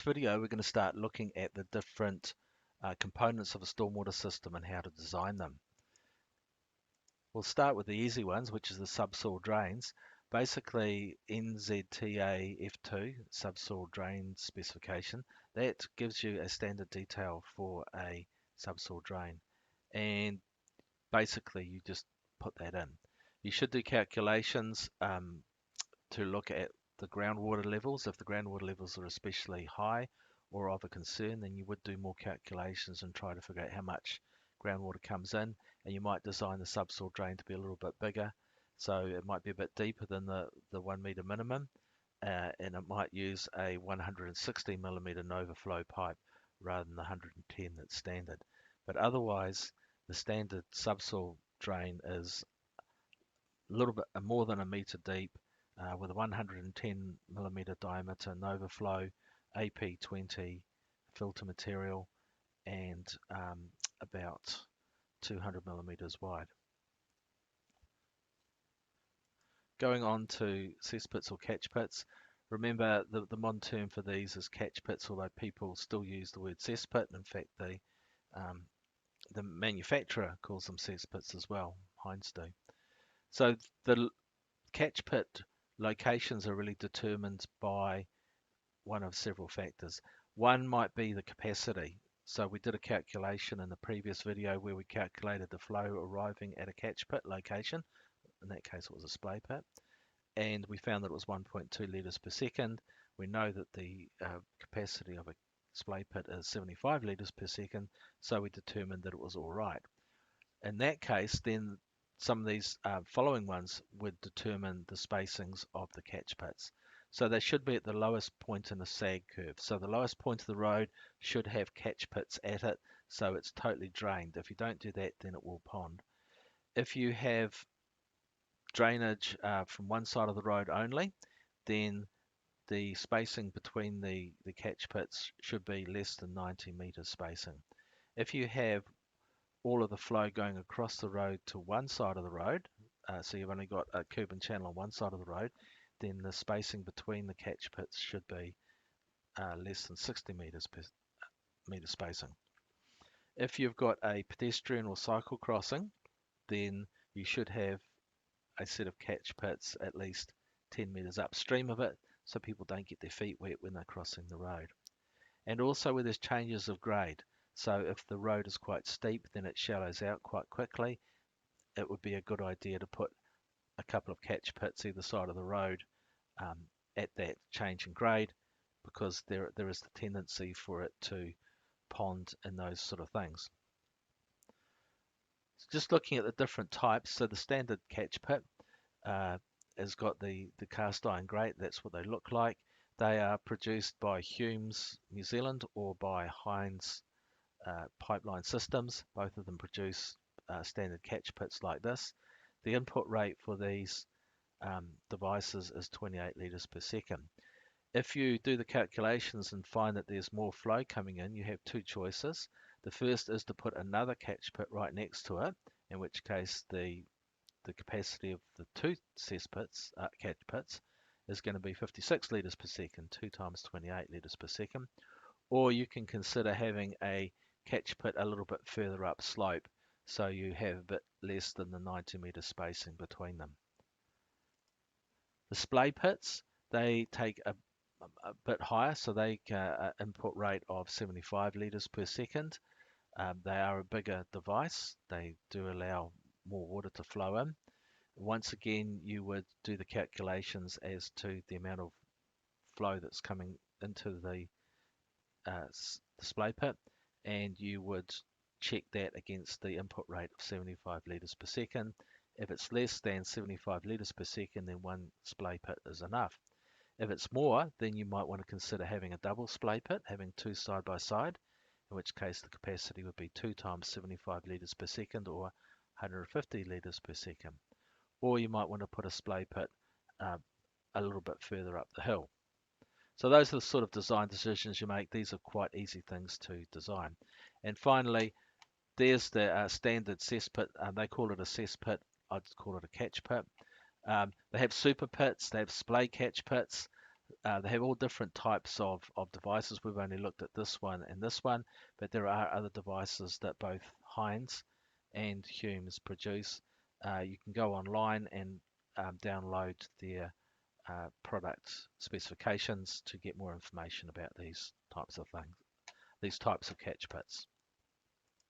Video, we're going to start looking at the different components of a stormwater system and how to design them. We'll start with the easy ones, which is the subsoil drains. Basically, NZTA F2 subsoil drain specification, that gives you a standard detail for a subsoil drain. And basically, you just put that in. You should do calculations to look at the groundwater levels. If the groundwater levels are especially high or of a concern, then you would do more calculations and try to figure out how much groundwater comes in. And you might design the subsoil drain to be a little bit bigger. So it might be a bit deeper than the 1 meter minimum. And it might use a 160 millimeter Nova flow pipe rather than the 110 that's standard. But otherwise, the standard subsoil drain is a little bit more than a meter deep with a 110 millimeter diameter Nova flow, AP20 filter material, and about 200 millimeters wide. Going on to cesspits or catch pits. Remember, the modern term for these is catch pits, although people still use the word cesspit. In fact, the manufacturer calls them cesspits as well. Heinz do. So the catch pit locations are really determined by one of several factors. One might be the capacity. So we did a calculation in the previous video where we calculated the flow arriving at a catch pit location. In that case, it was a splay pit. And we found that it was 1.2 litres per second. We know that the capacity of a splay pit is 75 litres per second. So we determined that it was all right. In that case, then some of these following ones would determine the spacings of the catch pits. So they should be at the lowest point in the sag curve. So the lowest point of the road should have catch pits at it, so it's totally drained. If you don't do that, then it will pond. If you have drainage from one side of the road only, then the spacing between the catch pits should be less than 90 meters spacing. If you have all of the flow going across the road to one side of the road, so you've only got a curb and channel on one side of the road, then the spacing between the catch pits should be less than 60 meters per meter spacing. If you've got a pedestrian or cycle crossing, then you should have a set of catch pits at least 10 meters upstream of it, so people don't get their feet wet when they're crossing the road. And also where there's changes of grade. So if the road is quite steep, then it shallows out quite quickly. It would be a good idea to put a couple of catch pits either side of the road at that change in grade, because there is the tendency for it to pond and those sort of things. So just looking at the different types, so the standard catch pit has got the cast iron grate. That's what they look like. They are produced by Humes New Zealand or by Heinz pipeline systems. Both of them produce standard catch pits like this. The input rate for these devices is 28 litres per second. If you do the calculations and find that there's more flow coming in, you have two choices. The first is to put another catch pit right next to it, in which case the capacity of the two cesspits, catch pits, is going to be 56 litres per second, 2 times 28 litres per second. Or you can consider having a catch pit a little bit further up slope, so you have a bit less than the 90 metre spacing between them. The splay pits, they take a bit higher, so they input rate of 75 litres per second. They are a bigger device. They do allow more water to flow in. Once again, you would do the calculations as to the amount of flow that's coming into the display pit, and you would check that against the input rate of 75 litres per second. If it's less than 75 litres per second, then one splay pit is enough. If it's more, then you might want to consider having a double splay pit, having two side by side, in which case the capacity would be 2 times 75 litres per second or 150 litres per second. Or you might want to put a splay pit a little bit further up the hill. So those are the sort of design decisions you make. These are quite easy things to design. And finally, there's the standard cesspit. They call it a cesspit. I'd call it a catch pit. They have super pits. They have splay catch pits. They have all different types of devices. We've only looked at this one and this one, but there are other devices that both Heinz and Humes produce. You can go online and download their product specifications to get more information about these types of things, these types of catch pits.